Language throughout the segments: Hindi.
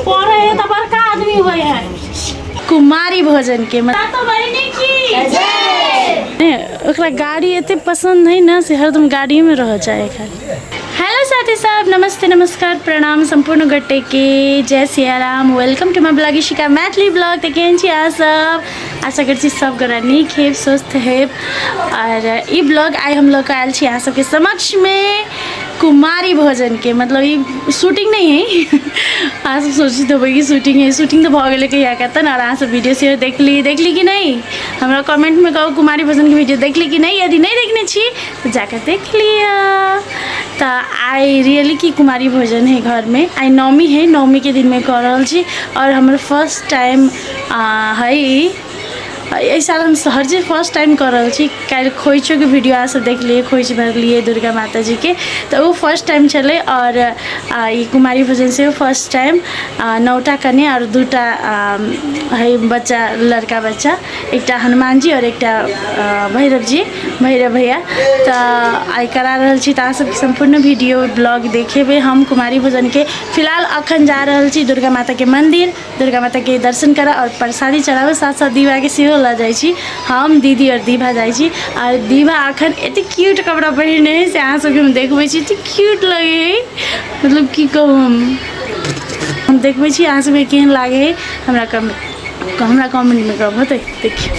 पढ़े तो बड़का आदमी हुए हैं। कुमारी भोजन के ओकरा गाड़ी एते पसंद है ना से हरदम गाड़ी में रह जाए खाली। हेलो साथी सब, नमस्ते नमस्कार प्रणाम संपूर्ण गट्टे के जय Siya Ram. Welcome to my blog Ishika Maithili blog. तो केहन छी अहाँ सब? आशा कर सब गोरा नीक हेब, स्वस्थ हेब। और ये ब्लॉग आई हम लोग आयल छी अहाँ सबके समक्ष में कुमारी भोजन के, मतलब ये शूटिंग नहीं है। अहाँ सब सोचित हो कि शूटिंग है, शूटिंग तो भ गए कहिया कहते ना। और अहाँ सब वीडियो शेयर देखली कि नहीं, हमारा कमेंट में कहो कुमारी भोजन की वीडियो देखली कि नहीं। यदि नहीं देखने छी तो जाकर देख लिया। तो आई रियली की कुमारी भोजन है घर में। आई नवमी है, नवमी के दिन में कर रहा छी और हमारे फर्स्ट टाइम है। इस साल हम हर चीज़ फर्स्ट टाइम कर रहा छी। कल खोइचो के वीडियो आप सब देख लिए, खोइच भर लिए दुर्गा माता जी के, तो वो फर्स्ट टाइम चले। और ये कुमारी भोजन से वो फर्स्ट टाइम 9टा कन्या और 2टा है बच्चा, लड़का बच्चा, एक हनुमान जी और एक भैरव जी, भैरव भैया। तो आई करा रहा छी। तो सब संपूर्ण वीडियो ब्लॉग देखे हम कुमारी भोजन के। फिलहाल अखन जा रहा छी दुर्गा माता के मंदिर, दुर्गा माता के दर्शन करा और प्रसादी चढ़ावे, साथ साथ दीवा के सेहो ला जाए छी। हम दीदी और दीवा जाए छी। और दीवा अखन एते क्यूट कपड़ा पहने है से अहाँ सबके हम देखबै छी, एते क्यूट लगे है, मतलब की कहूँ हम देखबै छी अहाँ सबके केहन लागे है। हमरा कमेंट में कहब होते। देखिए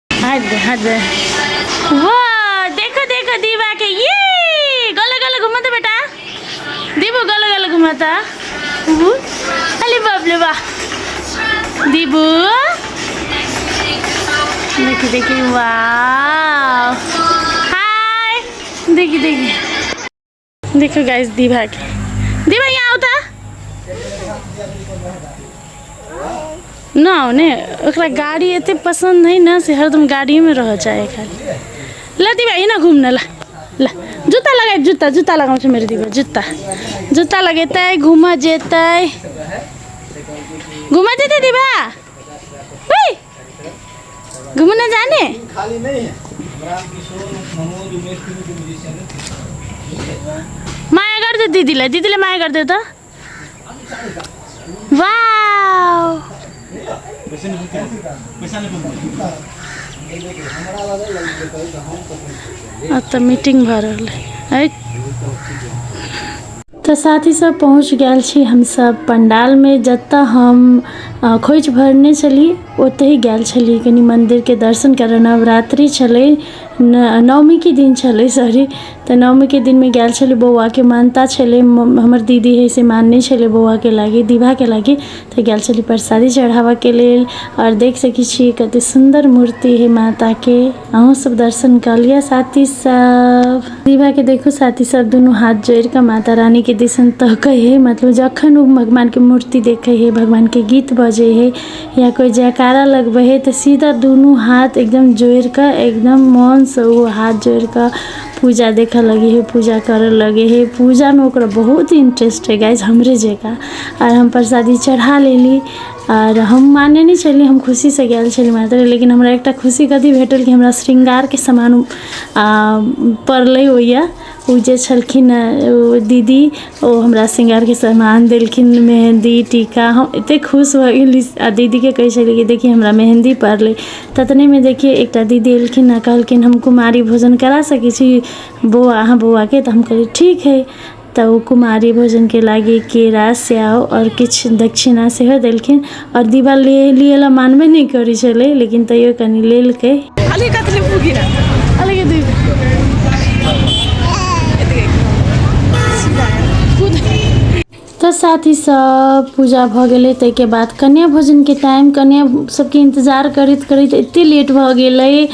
हाथ दे वाह, देखो देखो दीवा के, ये गले गले घुमाते बेटा, दीबू गले गले घुमाता। अरे बाप रे वाह, दीबू देखिए देखिए, वाह हाय, देखिए देखिए देखो गाइस दीवा के। दीवा यहाँ होता ना ने, ओकरा गाड़ी एते पसंद है ना से हरदम गाड़ी में रह जाए खाली। ला दीवा ना घूमने ला ला, जूता लगाए, जूता लगाउँछ मेरो दीवा, जूता लगेतै, घूम जेतै दीवा। घूमने जाने खाली नहीं है। माया कर दे दीदीले माया कर दे तो। वाव अब तो मीटिंग भर है। तो साथी सब पहुँच गए छी हम सब पंडाल में। जत्ता हम खोइच भरने चली ओते ही गैल छली कनी मंदिर के दर्शन कर। नवरात्रि चले, नवमी के दिन चले सॉरी। तो नवमी के दिन में गैल छली, बौआ के मानता चले, हमर दीदी है से मानने चले बौआ के लागे, दीवा के लागे। तो गैल छली प्रसादी चढ़ावा के लेल। और देख सकी छी कते सुंदर मूर्ति है माता के, अहूँ सब दर्शन कर लिया साथी सब। दीवा के देखो साथी सब दोनों हाथ जोड़ कर माता रानी के दिशन तक है, मतलब जखन भगवान के मूर्ति देखे है, भगवान के गीत बजे है या कोई जयकारा लगबे है, तो सीधा दोनों हाथ एकदम जोड़ कर, एकदम मन से वो हाथ जोड़ कर पूजा देखे लगे है, पूजा करे लगे है। पूजा में ओकरा बहुत इंटरेस्ट है गाइज, हमरे जगह। और हम प्रसादी चढ़ा लेली और हम माने नहीं चली, हम खुशी से गए चली माता। लेकिन हमरा एक खुशी कथी भेटल कि हमरा श्रृंगार के सामान पड़ल होइया। उ जे छलखिन दीदी, ओ हमरा श्रृंगार के सामान देलखिन, मेहंदी टीका। हम इतने खुश हो गई आ दीदी के कहे चली कि देखिए हमरा मेहंदी पड़ल। ततने में देखिए एक दीदी एलखिन आ कहलखिन हम कुमारी भोजन करा सकै छी बौआ, अहाँ बौआ के। तो हम कहली ठीक है। तो वो कुमारी भोजन के लागे केरा स्याव और किछ दक्षिणा से देलखिन। और दीवा लिए मानबे नहीं करी चले, लेकिन तैयो कनी लेल के तो साथी सब पूजा भ गए। तै के बाद कन्या भोजन के टाइम, कन्या सबके इंतजार करते करते इतने लेट भ गए।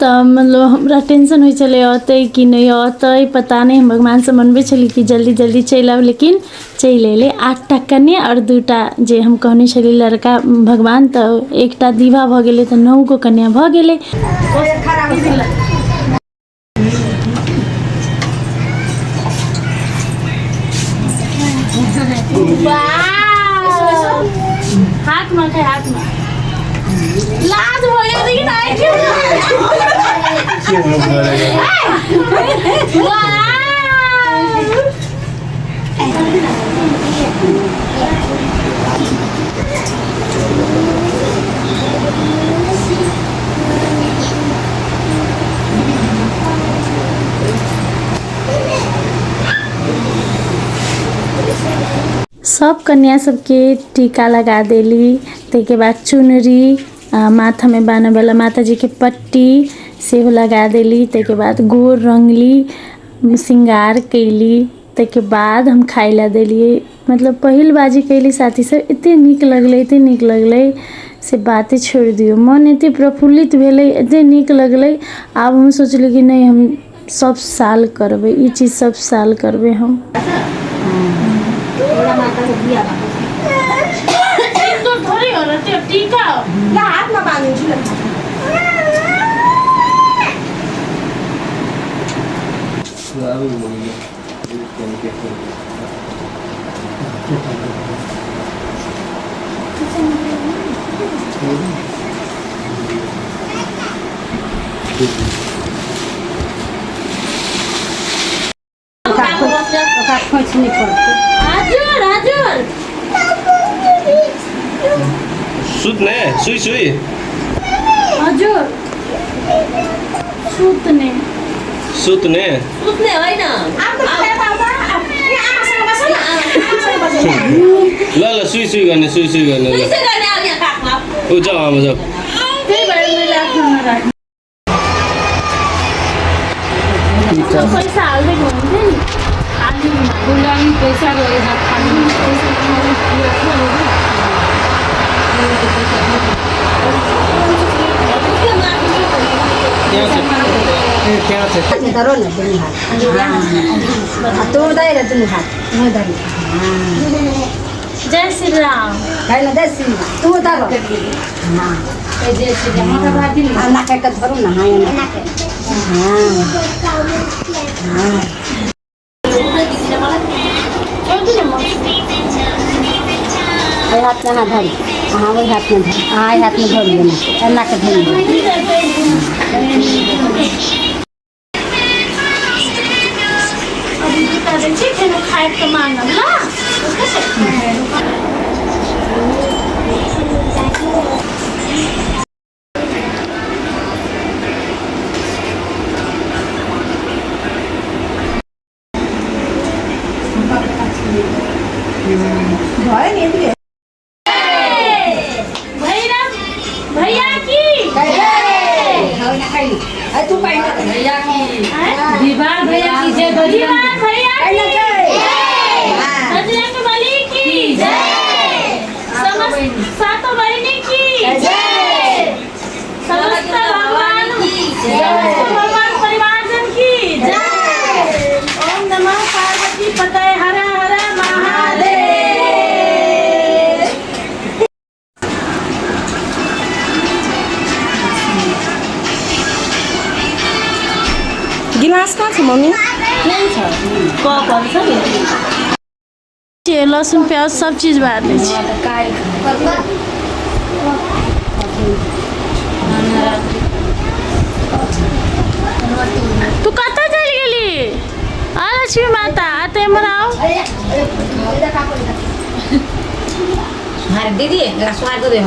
तो मतलब हमरा टेंशन हो चले अतै कि नहीं अतै, पता नहीं। हम भगवान से मनबे चली कि जल्दी जल्दी चल आब, लेकिन चल अले। 8टा कन्या और 2टा जे हम कहने चली लड़का भगवान। तो एकटा दीवा भ गए, तो 9 गो कन्या भ गए। हाथ में खाए, हाथ में लाज हो गया, लेकिन आई क्यों सब कन्या सबके टीका लगा देली। तेके बाद चुनरी माथा में बाने वाला माता जी के पट्टी सेहो लगा देली। तेके बाद गोर रंगली श्रृंगार कैली। तेके बाद हम खाए ला देलिए। मतलब पहिल बाजी कैली साथी सब एते निक लगले, एते निक लगले से बातें छोड़ दियो। मन एते प्रफुल्लित भेले, एते निक लगले। अब हम सोचली कि नहीं हम सब साल करबे ई चीज़, सब साल करबे हम। सुत्ने सुई सुई हजुर सुत्ने सुत्ने सुत्ने होइन ल सुई सुई गर्ने सुई सुई गर्ने ल त्यसै गर्ने अब यहाँ काखमा ऊ जाऊ आमा जाऊ। त्यही भएर मैले आफ्नो नराख्ने पैसा हाल्दै हुन्थ्यो नि हाल्नु पैसा जय श्री राम। हाथ में ना धरी, हाँ वही हाथ में धरी, हाँ हाथ में धरी लेना, एना के धरी खाए तो मांगना ना भैया की तू भैया की विवाह भैया की जय दीवान भैया की बजरंग बली की जय। समस्त सातों बहिनी की जय। समस्त भगवान परिवारजन की जय। ओम नमः पार्वती पतये हर हर महादेव। गिलास कहाँ छ मम्मी? लहसुन प्याज सब चीज बार लै छी। तू कतऽ चलि गेली? लक्ष्मी माता आते एमहर आओ। दीदी स्वाद दे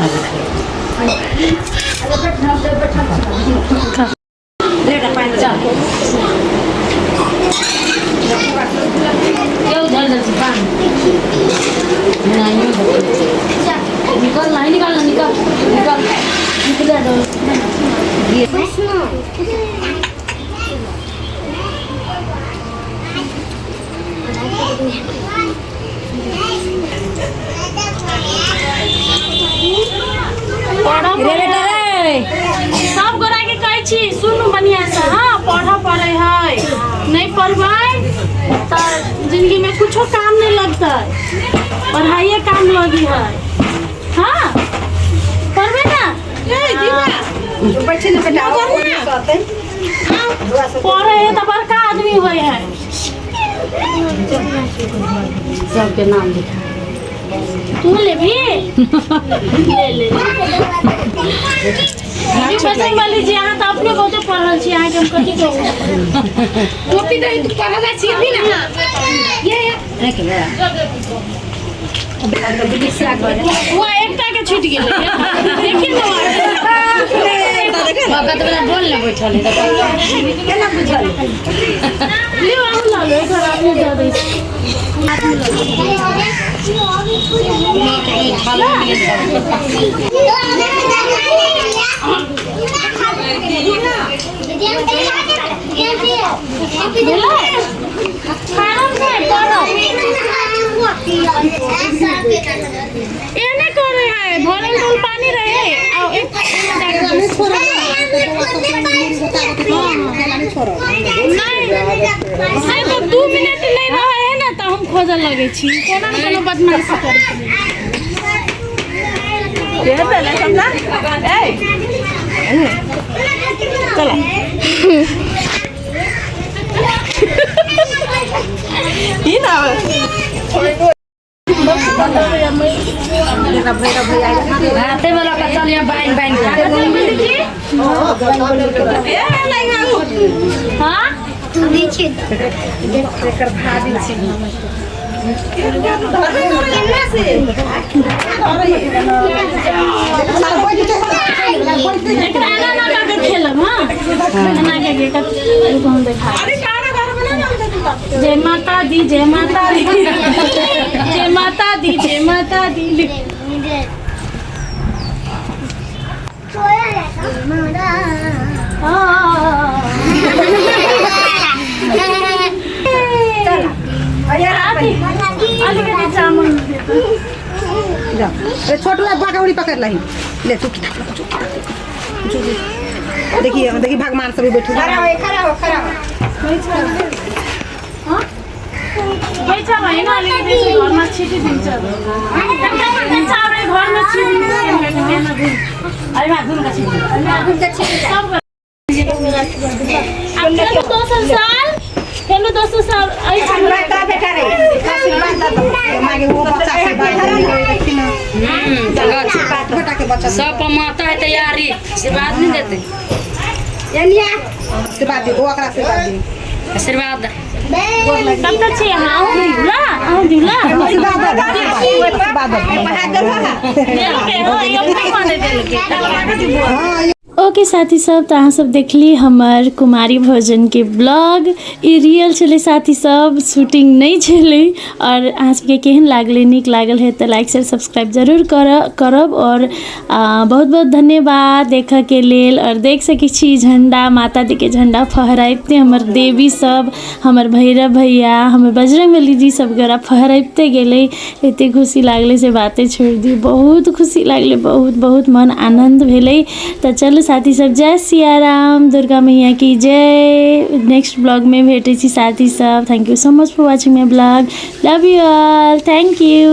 निकल नहीं निकाल निकल निकल सब गोरा के कहै छी सुनू बढ़िया से। हाँ पढ़ पड़े है, नहीं पढ़बै तो जिंदगी में कुछो काम नहीं लगता, पढ़ाइए काम लगी है। हाँ पढ़बे ना पढ़े है तो बड़का आदमी हुए है। सबके नाम लिखा तू ले भी ले बजरंग बली जी अहाँ तो अपने बहुते पढ़ल छी, अहाँ के हम कथी कहू। टोपी दे तू पढ़ल छी अभी ना ये रख ले वो एकटा के छूट गेलै देखिन ना वक्त वाला बोल ले बैठल है लियो आउ चलो एक बार आदमी दे दे ये नहीं कर रहे हैं भरल डोल पानी रहे आओ एक नहीं तो 2 मिनट नहीं रहे है ना तो हम खोज लगे छी कोना न कोनो बदमाशी करे के देले समझा ए चला ई ना राते वाला का चलिए बाइन बाइन हां नीचे जय माता दी जय माता दी जय माता दी जय माता दी छोटला बागवड़ी पकड़ ली ले तू देखिए देखिए भगवान सभी बैठे बैठा भएन अलिकति घरमा छिटी दिन्छ घरमा दोस्रो साल हेलो दोस्रो साल सब माता है तैयारी आशीर्वाद नहीं देते आशीर्वाद तब तक छ आऊ दिउला ओके साथी सब तो अहाँ सब देखली हमार कुमारी भोजन के ब्लॉग ये रियल चले साथी सब शूटिंग नहीं चले और अहाँ सबके केहन लागले नीक लागल है तो लाइक शेयर सब्सक्राइब जरूर करब और बहुत बहुत धन्यवाद देखा के लेल और देख सकै छी झंडा माता दी के झंडा फहराइते हमर देवी सब हमर भैरव भैया हमर बजरंगबली जी सब गोरा फहराइते गेले एते खुशी लागले से बातें छोड़ दी बहुत खुशी लागले बहुत बहुत मन आनंद भेले तो चलो साथी सब जय सिया राम दुर्गा मैया की जय नेक्स्ट ब्लॉग में भेटे छी साथी सब thank you so much for watching my blog love you all thank you.